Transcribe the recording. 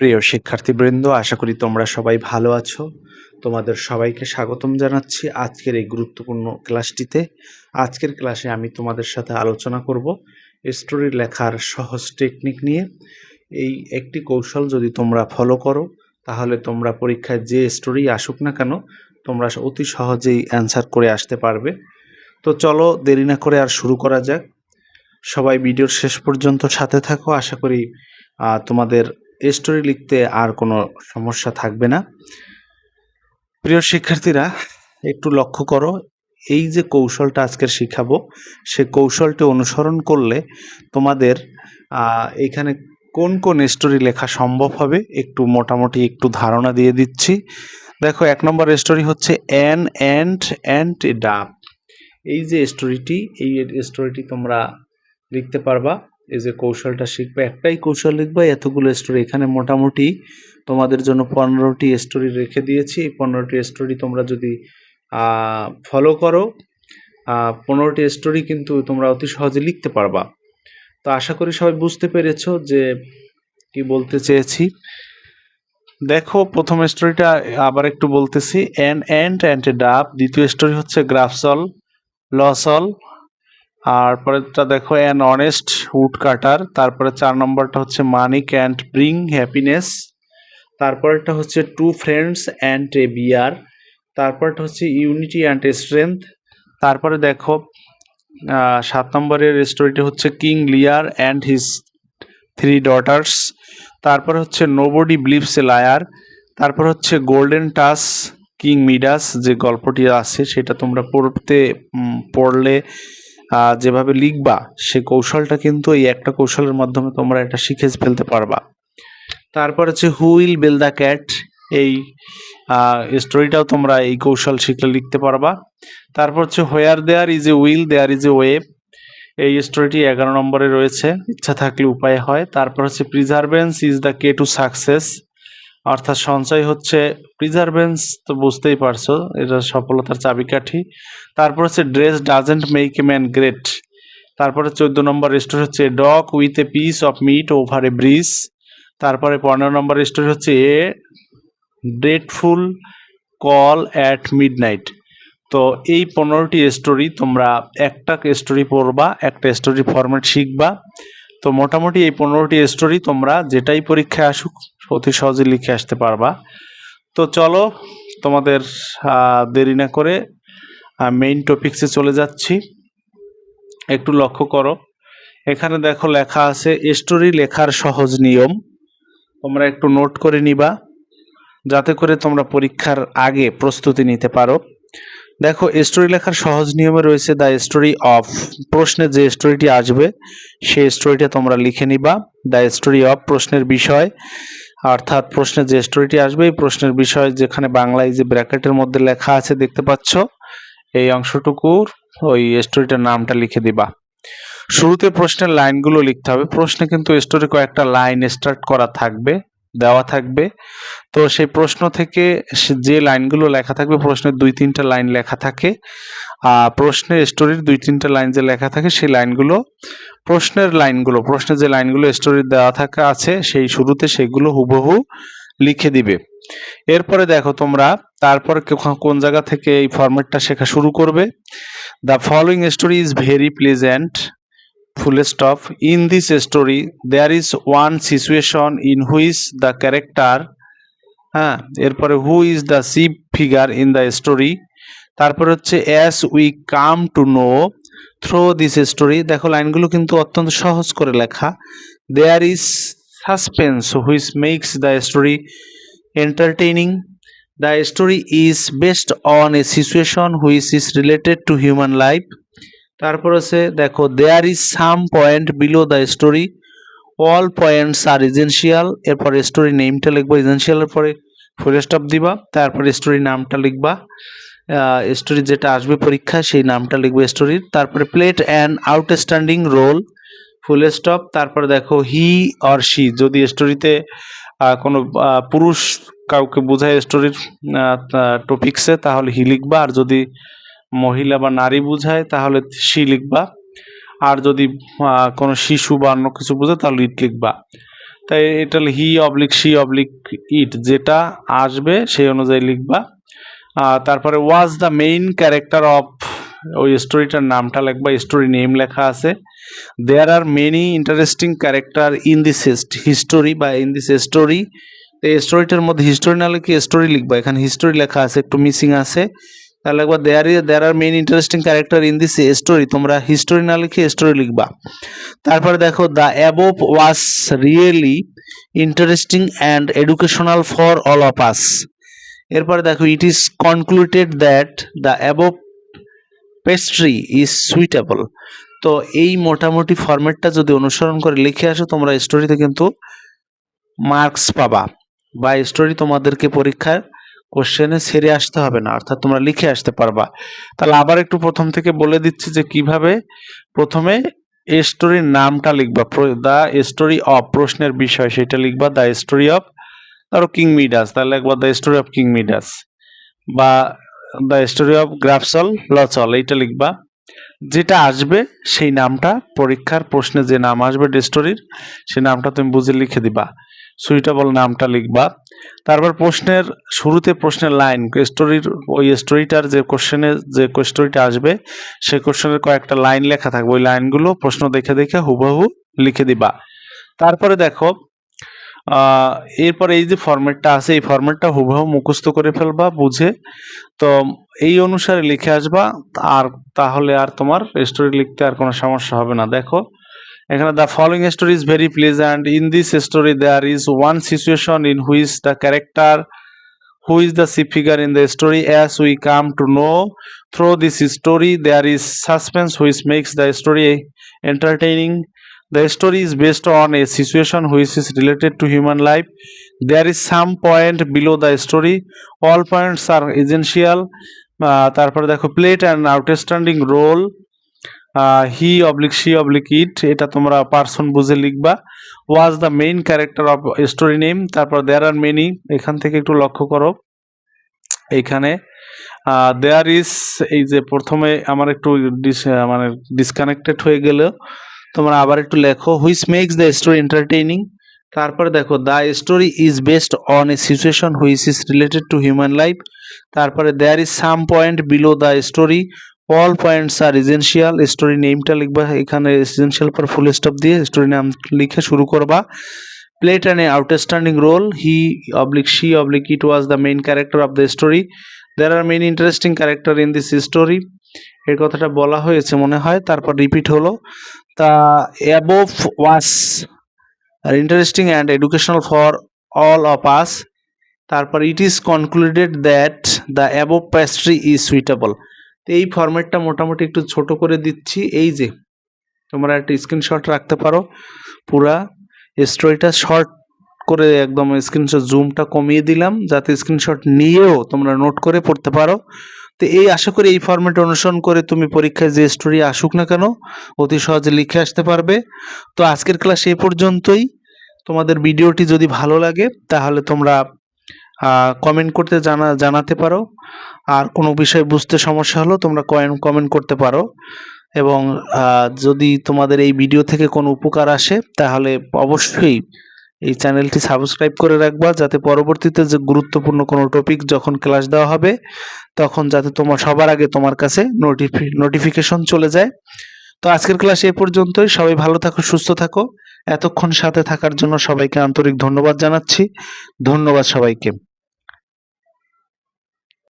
প্রিয় শিক্ষার্থীবৃন্দ, আশা করি তোমরা সবাই ভালো আছো। তোমাদের সবাইকে স্বাগতম জানাচ্ছি আজকের এই গুরুত্বপূর্ণ ক্লাসটিতে। আজকের ক্লাসে আমি তোমাদের সাথে আলোচনা করব স্টোরি লেখার সহজ টেকনিক নিয়ে। এই একটি কৌশল যদি তোমরা ফলো করো তাহলে তোমরা পরীক্ষায় যে স্টোরি আসুক না কেন তোমরা অতি সহজেই অ্যান্সার করে আসতে পারবে। তো চলো দেরি না করে আর শুরু করা যাক। সবাই ভিডিওর শেষ পর্যন্ত সাথে থাকো। আশা করি তোমাদের স্টোরি লিখতে আর কোনো সমস্যা থাকবে না। প্রিয় শিক্ষার্থীরা, একটু লক্ষ্য করো, এই যে কৌশলটা আজকের শিখাবো সে কৌশলটি অনুসরণ করলে তোমাদের এখানে কোন কোন স্টোরি লেখা সম্ভব হবে একটু মোটামুটি একটু ধারণা দিয়ে দিচ্ছি। দেখো, 1 নম্বর স্টোরি হচ্ছে অ্যান অ্যান্ড এ ডাব। এই যে স্টোরিটি, এই স্টোরিটি তোমরা লিখতে পারবা। এই যে কৌশলটা শিখবে, একটাই কৌশল লিখবে, এতগুলো স্টোরি। এখানে মোটামুটি তোমাদের জন্য 15টি স্টোরি রেখে দিয়েছি। এই 15টি স্টোরি তোমরা যদি ফলো করো, 15টি স্টোরি কিন্তু তোমরা অতি সহজে লিখতে পারবা। তো আশা করি সবাই বুঝতে পেরেছো যে কি বলতে চেয়েছি। দেখো, প্রথম স্টোরিটা আবার একটু বলতেছি, অ্যান অ্যান্ড এ ডাব। দ্বিতীয় স্টোরি হচ্ছে গ্রাফসল লসল। আর পরেরটা দেখো, অ্যান অনেস্ট উড কাটার। তারপরে 4 নম্বরটা হচ্ছে মানি ক্যান্ট ব্রিং হ্যাপিনেস। তারপরেরটা হচ্ছে টু ফ্রেন্ডস অ্যান্ড এ বিয়ার। তারপরটা হচ্ছে ইউনিটি অ্যান্ড এ স্ট্রেংথ। তারপরে দেখো 7 নম্বরের স্টোরিটা হচ্ছে কিং লিয়ার অ্যান্ড হিজ 3 ডটার্স। তারপরে হচ্ছে নোবডি বিলিভস এ লায়ার। তারপর হচ্ছে গোল্ডেন টাচ কিং মিডাস। যে গল্পটি আছে সেটা তোমরা পড়লে যেভাবে লিখবা সে কৌশলটা কিন্তু এই একটা কৌশলের মাধ্যমে তোমরা এটা শিখে ফেলতে পারবা। তারপর হচ্ছে who will build the cat. এই স্টোরিটাও তোমরা এই কৌশল শিখলে লিখতে পারবা। তারপর হচ্ছে where there is a will there is a way. এই স্টোরিটি 11 নম্বরে রয়েছে, ইচ্ছা থাকলে উপায় হয়। তারপর হচ্ছে perseverance is the key to success, অর্থাৎ সঞ্চয় হচ্ছে প্রিজার্ভেন্স, তো বুঝতেই পারছো এটা সফলতার চাবিকাঠি। তারপর হচ্ছে dress doesn't make a man great. তারপরে 14 নম্বর স্টোরি হচ্ছে dog with a piece of meat over a bridge. তারপরে 15 নম্বর স্টোরি হচ্ছে a dreadful call at midnight. তো এই 15টি স্টোরি তোমরা একটা স্টোরি পড়বা, একটা স্টোরি ফরম্যাট শিখবা। তো মোটামুটি এই 15টি স্টোরি তোমরা যেটাই পরীক্ষায় আসুক অতি সহজে লিখে আসতে পারবা। তো চলো, তোমাদের দেরি না করে মেইন টপিকসে চলে যাচ্ছি। একটু লক্ষ্য করো, এখানে দেখো লেখা আছে স্টোরি লেখার সহজ নিয়ম। তোমরা একটু নোট করে নিবা যাতে করে তোমরা পরীক্ষার আগে প্রস্তুতি নিতে পারো। দেখো, স্টোরি লেখার সহজ নিয়মে রয়েছে দ্য স্টোরি অফ। প্রশ্নে যে স্টোরিটি আসবে সেই স্টোরিটা তোমরা লিখে নিবা। দ্য স্টোরি অফ প্রশ্নের বিষয়, অর্থাৎ প্রশ্নে যে স্টোরিটি আসবে এই প্রশ্নের বিষয় যেখানে বাংলায় যে ব্র্যাকেটের মধ্যে লেখা আছে দেখতে পাচ্ছ, এই অংশটুকুর ওই স্টোরিটার নামটা লিখে দিবা। শুরুতে প্রশ্নের লাইনগুলো লিখতে হবে। প্রশ্নে কিন্তু স্টোরি কয়েকটা লাইন স্টার্ট করা থাকবে, দেওয়া থাকবে। তো সেই প্রশ্ন থেকে যে লাইনগুলো লেখা থাকবে, প্রশ্নের 2-3টা লাইন লেখা থাকে। প্রশ্নের স্টোরির 2-3টা লাইন যে লেখা থাকে সেই লাইনগুলো প্রশ্নে যে লাইনগুলো স্টোরির দেওয়া থাকা আছে সেই শুরুতে সেগুলো হুবহু লিখে দিবে। এরপরে দেখো তোমরা তারপর কোন জায়গা থেকে এই ফরম্যাটটা শেখা শুরু করবে। The following story is very pleasant full stop. In this story there is one situation in which the character এরপরে who is the chief figure in the story। তারপর হচ্ছে as we come to know through this story। দেখো লাইনগুলো কিন্তু অত্যন্ত সহজ করে লেখা। there is suspense which makes the story entertaining। the story is based on a situation which is related to human life। তারপর আছে দেখো there is some point below the story, all points are essential. এরপরে story নেমটা লিখবো, এসেনশিয়ালের পরে full stop দিবা। তারপরে story নামটা লিখবা, স্টোরি যেটা আসবে পরীক্ষায় সেই নামটা লিখবে স্টোরির। তারপরে played an outstanding role, full stop. তারপরে দেখো হি অর শি, যদি স্টোরিতে কোনো পুরুষ কাউকে বোঝায় স্টোরির টপিক্সে তাহলে হি লিখবা, আর যদি মহিলা বা নারী বোঝায় তাহলে সি লিখবা, আর যদি কোনো শিশু বা অন্য কিছু বোঝায় তাহলে ইট লিখবা। তাই এটা he oblique she oblique it, যেটা আসবে সেই অনুযায়ী লিখবা। তারপরে was the main character of, ওই স্টোরিটার নামটা লিখবা, স্টোরি নেম লেখা আছে। There are many interesting character in this history বা ইন দিস স্টোরি। এই স্টোরিটার মধ্যে হিস্টোরি না লিখে স্টোরি লিখবা, এখানে হিস্টোরি লেখা আছে, একটু মিসিং আছে, তাহলে একবার there are main interesting character in this story, তোমরা হিস্টোরি না লিখে স্টোরি লিখবা। তারপরে দেখো the above was really interesting and educational for all of us. এরপরে দেখো it is concluded that the above pastry is suitable. তো এই মোটামুটি ফরম্যাটটা যদি অনুসরণ করে লিখে আসো তোমরা স্টোরিতে কিন্তু মার্কস পাবা, বা স্টোরি তোমাদেরকে পরীক্ষার কোশ্চেনে ছেড়ে আসতে হবে না, অর্থাৎ তোমরা লিখে আসতে পারবা। তাহলে আবার একটু প্রথম থেকে বলে দিচ্ছি যে কিভাবে। প্রথমে স্টোরির নামটা লিখবা, দ্য স্টোরি অফ প্রশ্নের বিষয় সেটা লিখবা, দ্য স্টোরি অফ ধরো কিং মিডাস, তাহলে একবার the story of king Midas, বা দ্য স্টোরি অফ গ্রাফসল লচল, এইটা লিখবা। যেটা আসবে সেই নামটা পরীক্ষার প্রশ্নে যে নাম আসবে স্টোরির সেই নামটা তুমি বুঝে লিখে দিবা, সুইটেবল নামটা লিখবা। তারপর প্রশ্নের শুরুতে প্রশ্নের লাইন, স্টোরির ওই স্টোরিটার যে কোশ্চেনে যে স্টোরিটা আসবে সেই কোশ্চেনের কয়েকটা লাইন লেখা থাকবে, ওই লাইনগুলো প্রশ্ন দেখে দেখে হুবহু লিখে দিবা। তারপরে দেখো এরপরে এই যে ফরম্যাটটা আছে এই ফরম্যাটটা হুবহু মুখস্থ করে ফেলবা বুঝে, তো এই অনুসারে লিখে আসবা, আর তাহলে আর তোমার স্টোরি লিখতে আর কোনো সমস্যা হবে না। দেখো এখানে the following story is very pleasant, in this story there is one situation in which the character who is the chief figure in the story, as we come to know through this story there is suspense which makes the story entertaining. The story is based on a situation which is related to human life. There is some point below the story, all points are essential. তারপরে দেখো plate and outstanding role, he oblique she oblique it, এটা তোমরা person বুঝে লিখবা। Was the main character of story name, তারপর there are many, এখান থেকে একটু লক্ষ্য করো এইখানে দেয়ার ইজ, এই যে প্রথমে আমার একটু মানে ডিসকানেক্টেড হয়ে গেল, তোমরা আবার একটু লেখো which makes the story entertaining. তারপরে দেখো the story is based on a situation which is related to human life. তারপরে there is some point below the story, all points are essential. Story নেমটা লিখবা, এখানে এসেনশিয়াল পর full stop দিয়ে story নাম লিখে শুরু করবা। Played an outstanding role, he oblique she oblique it was the main character of the story. There are many interesting character in this story. এই কথাটা বলা হয়েছে মনে হয়, তারপর রিপিট হলো the above was interesting and educational for all of us. তারপর it is concluded that the above pastry is suitable. এই ফরম্যাটটা মোটামুটি একটু ছোট করে দিচ্ছি, এই যে তোমরা একটা স্ক্রিনশট রাখতে পারো, পুরা স্টোরিটা শর্ট করে একদম স্ক্রিনশট জুমটা কমিয়ে দিলাম যাতে স্ক্রিনশট নিয়েও তোমরা নোট করে পড়তে পারো। তো এই আশা করি এই ফরম্যাট অনুসরণ করে তুমি পরীক্ষায় যে স্টোরি আসুক না কেন অতি সহজে লিখে আসতে পারবে। তো আজকের ক্লাস এই পর্যন্তই। তোমাদের ভিডিওটি যদি ভালো লাগে তাহলে তোমরা কমেন্ট করতে জানাতে পারো, আর কোনো বিষয় বুঝতে সমস্যা হলো তোমরা কমেন্ট করতে পারো, এবং যদি তোমাদের এই ভিডিও থেকে কোনো উপকার আসে তাহলে অবশ্যই এই চ্যানেলটি সাবস্ক্রাইব করে রাখবা, যাতে পরবর্তীতে যে গুরুত্বপূর্ণ কোনো টপিক যখন ক্লাস দেওয়া হবে তখন যাতে তোমার সবার আগে তোমার কাছে নোটিফিকেশন চলে যায়। তো আজকের ক্লাস এই পর্যন্তই। সবাই ভালো থাকো, সুস্থ থাকো। এতক্ষণ সাথে থাকার জন্য সবাইকে আন্তরিক ধন্যবাদ জানাচ্ছি। ধন্যবাদ সবাইকে।